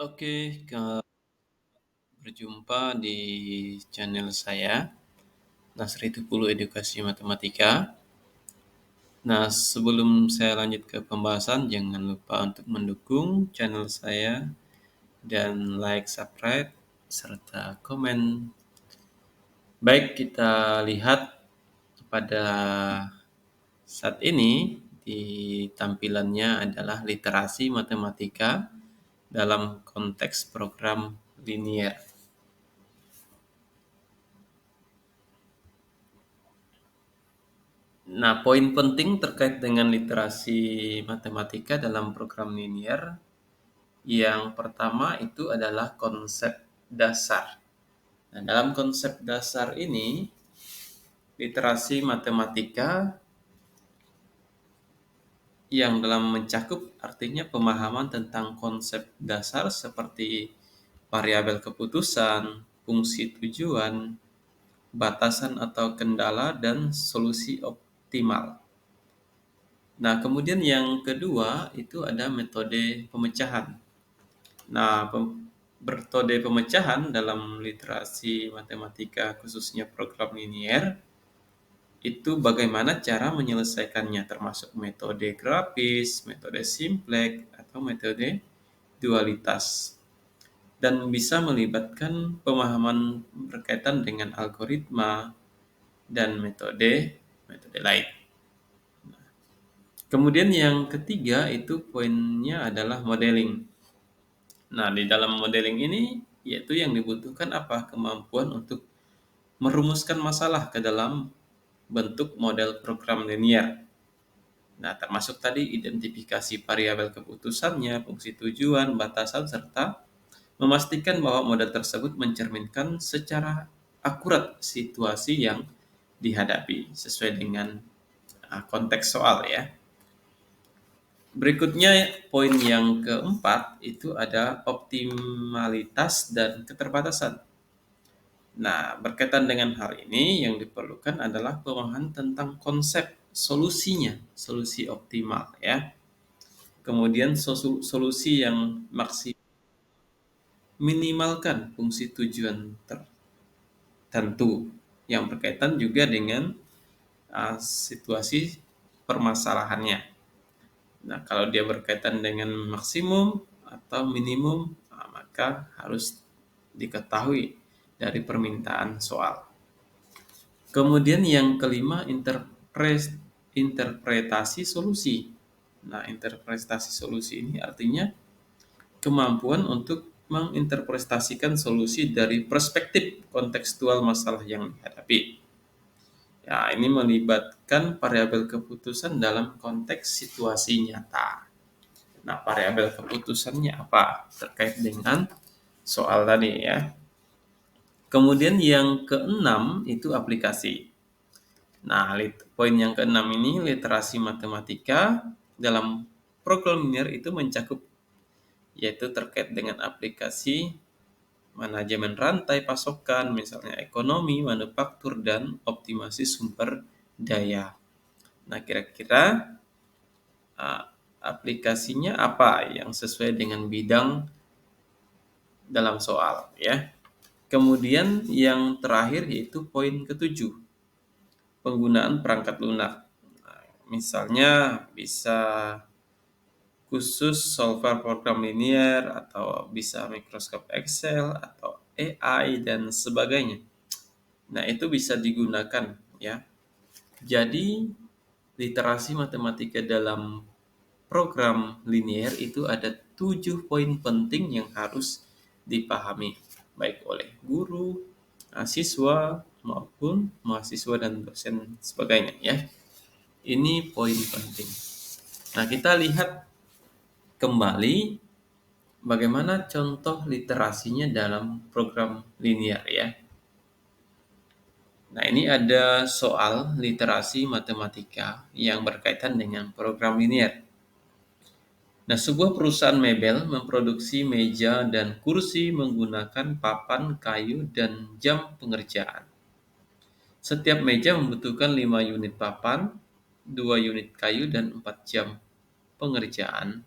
Oke, berjumpa di channel saya, Nasri Tupulu Edukasi Matematika. Nah, sebelum saya lanjut ke pembahasan, jangan lupa untuk mendukung channel saya dan like, subscribe, serta komen. Baik, kita lihat pada saat ini di tampilannya adalah literasi matematika dalam konteks program linier. Nah, poin penting terkait dengan literasi matematika dalam program linier, yang pertama itu adalah konsep dasar. Nah, dalam konsep dasar ini, literasi matematika yang dalam mencakup artinya pemahaman tentang konsep dasar seperti variabel keputusan, fungsi tujuan, batasan atau kendala, dan solusi optimal. Nah, kemudian yang kedua itu ada metode pemecahan. Nah, metode pemecahan dalam literasi matematika khususnya program linier itu bagaimana cara menyelesaikannya, termasuk metode grafis, metode simplex, atau metode dualitas. Dan bisa melibatkan pemahaman berkaitan dengan algoritma dan metode lain. Kemudian yang ketiga itu poinnya adalah modeling. Nah, di dalam modeling ini yaitu yang dibutuhkan apa? Kemampuan untuk merumuskan masalah ke dalam bentuk model program linear. Nah, termasuk tadi identifikasi variabel keputusannya, fungsi tujuan, batasan, serta memastikan bahwa model tersebut mencerminkan secara akurat situasi yang dihadapi sesuai dengan konteks soal ya. Berikutnya poin yang keempat itu ada optimalitas dan keterbatasan. Nah, berkaitan dengan hal ini yang diperlukan adalah pemahaman tentang konsep solusinya, solusi optimal ya. Kemudian solusi yang maksimal minimalkan fungsi tujuan tertentu yang berkaitan juga dengan situasi permasalahannya. Nah, kalau dia berkaitan dengan maksimum atau minimum, maka harus diketahui dari permintaan soal. Kemudian yang kelima, interpretasi solusi. Nah, interpretasi solusi ini artinya kemampuan untuk menginterpretasikan solusi dari perspektif kontekstual masalah yang dihadapi. Ya, ini melibatkan variabel keputusan dalam konteks situasi nyata. Nah, variabel keputusannya apa? Terkait dengan soal tadi ya. Kemudian yang keenam itu aplikasi. Nah, poin yang keenam ini literasi matematika dalam program linear itu mencakup yaitu terkait dengan aplikasi manajemen rantai pasokan, misalnya ekonomi, manufaktur, dan optimasi sumber daya. Nah, kira-kira aplikasinya apa yang sesuai dengan bidang dalam soal ya. Kemudian yang terakhir yaitu poin ketujuh, penggunaan perangkat lunak. Nah, misalnya bisa khusus solver program linear atau bisa Microsoft Excel atau AI dan sebagainya. Nah, itu bisa digunakan ya. Jadi literasi matematika dalam program linear itu ada 7 poin penting yang harus dipahami baik oleh guru, siswa maupun mahasiswa dan dosen sebagainya ya. Ini poin penting. Nah, kita lihat kembali bagaimana contoh literasinya dalam program linear ya. Nah, ini ada soal literasi matematika yang berkaitan dengan program linear. Nah, sebuah perusahaan mebel memproduksi meja dan kursi menggunakan papan kayu dan jam pengerjaan. Setiap meja membutuhkan 5 unit papan, 2 unit kayu, dan 4 jam pengerjaan.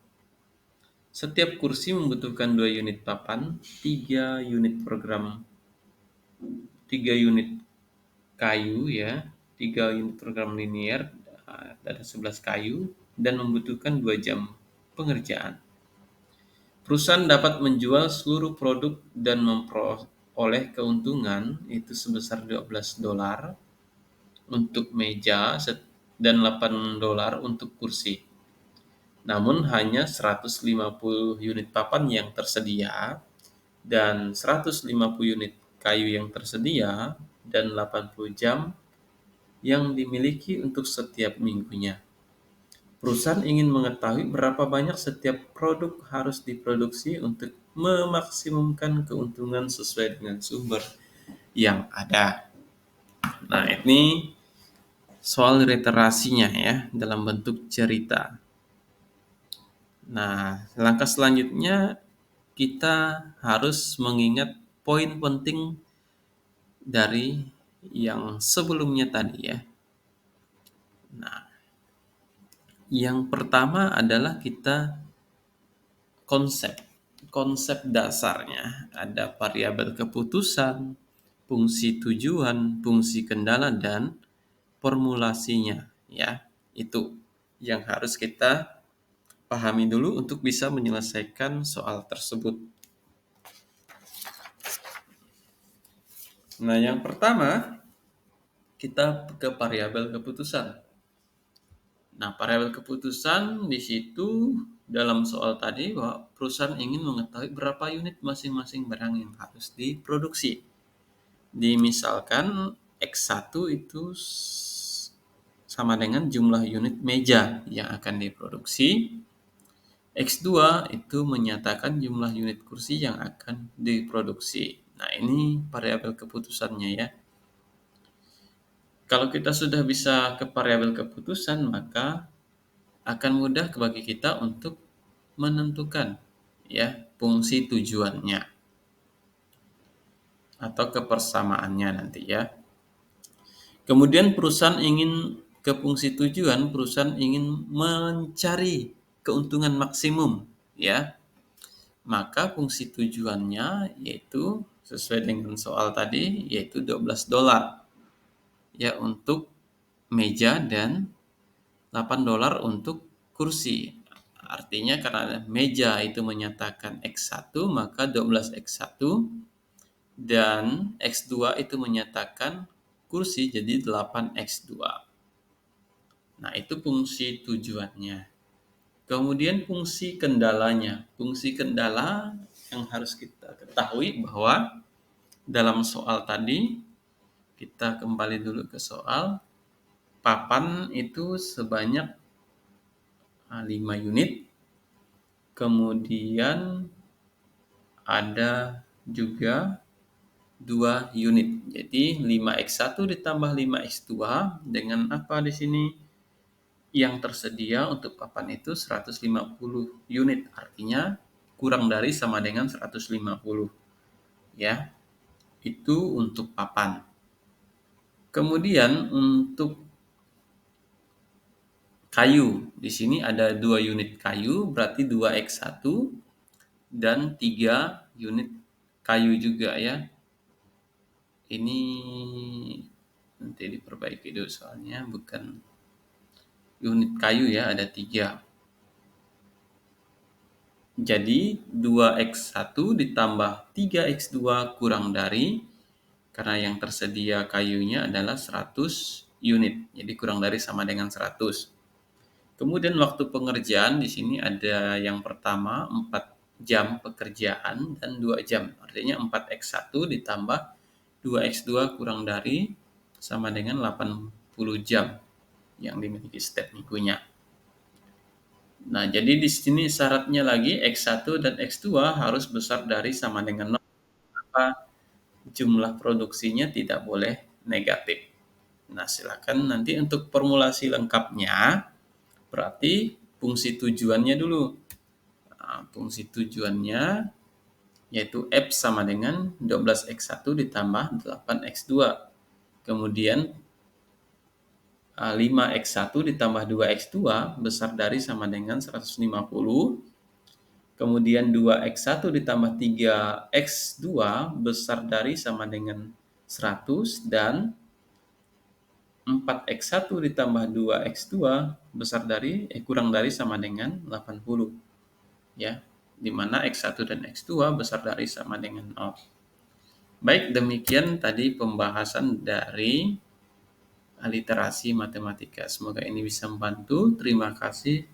Setiap kursi membutuhkan 2 unit papan, 3 unit program, 3 unit kayu ya, 3 unit program linier, ada 11 kayu, dan membutuhkan 2 jam pengerjaan. Perusahaan dapat menjual seluruh produk dan memperoleh keuntungan itu sebesar $12 untuk meja dan $8 untuk kursi. Namun hanya 150 unit papan yang tersedia dan 150 unit kayu yang tersedia dan 80 jam yang dimiliki untuk setiap minggunya. Perusahaan ingin mengetahui berapa banyak setiap produk harus diproduksi untuk memaksimumkan keuntungan sesuai dengan sumber yang ada. Nah, ini soal literasinya ya, dalam bentuk cerita. Nah, langkah selanjutnya kita harus mengingat poin penting dari yang sebelumnya tadi ya. Nah, yang pertama adalah kita konsep. Konsep dasarnya ada variabel keputusan, fungsi tujuan, fungsi kendala, dan formulasinya ya. Itu yang harus kita pahami dulu untuk bisa menyelesaikan soal tersebut. Nah, yang pertama kita ke variabel keputusan. Nah, variabel keputusan di situ dalam soal tadi bahwa perusahaan ingin mengetahui berapa unit masing-masing barang yang harus diproduksi. Misalkan X1 itu sama dengan jumlah unit meja yang akan diproduksi. X2 itu menyatakan jumlah unit kursi yang akan diproduksi. Nah, ini variabel keputusannya ya. Kalau kita sudah bisa ke variabel keputusan, maka akan mudah bagi kita untuk menentukan ya fungsi tujuannya atau kepersamaannya nanti ya. Kemudian perusahaan ingin ke fungsi tujuan, perusahaan ingin mencari keuntungan maksimum ya. Maka fungsi tujuannya yaitu sesuai dengan soal tadi yaitu $12 ya untuk meja dan $8 untuk kursi. Artinya karena meja itu menyatakan X1 maka 12 X1 dan X2 itu menyatakan kursi jadi 8 X2. Nah, itu fungsi tujuannya. Kemudian fungsi kendalanya. Fungsi kendala yang harus kita ketahui bahwa dalam soal tadi kita kembali dulu ke soal papan itu sebanyak 5 unit. Kemudian ada juga 2 unit. Jadi 5x1 ditambah 5x2 dengan apa di sini? Yang tersedia untuk papan itu 150 unit. Artinya kurang dari sama dengan 150. Ya. Itu untuk papan. Kemudian untuk kayu. Di sini ada 2 unit kayu, berarti 2x1 dan 3 unit kayu juga ya. Ini nanti diperbaiki dulu soalnya bukan unit kayu ya, ada 3. Jadi 2x1 ditambah 3x2 kurang dari, karena yang tersedia kayunya adalah 100 unit. Jadi kurang dari sama dengan 100. Kemudian waktu pengerjaan di sini ada yang pertama 4 jam pekerjaan dan 2 jam. Artinya 4x1 ditambah 2x2 kurang dari sama dengan 80 jam yang dimiliki setiap minggunya. Nah, jadi di sini syaratnya lagi X1 dan X2 harus besar dari sama dengan 0. Maka jumlah produksinya tidak boleh negatif. Nah, silakan nanti untuk formulasi lengkapnya berarti fungsi tujuannya dulu. Nah, fungsi tujuannya yaitu F sama dengan 12x1 ditambah 8x2. Kemudian 5x1 ditambah 2x2 besar dari sama dengan 150. Kemudian 2x1 ditambah 3x2 besar dari sama dengan 100 dan 4x1 ditambah 2x2 besar dari kurang dari sama dengan 80 ya, di mana x1 dan x2 besar dari sama dengan 0. Baik, demikian tadi pembahasan dari literasi matematika. Semoga ini bisa membantu. Terima kasih.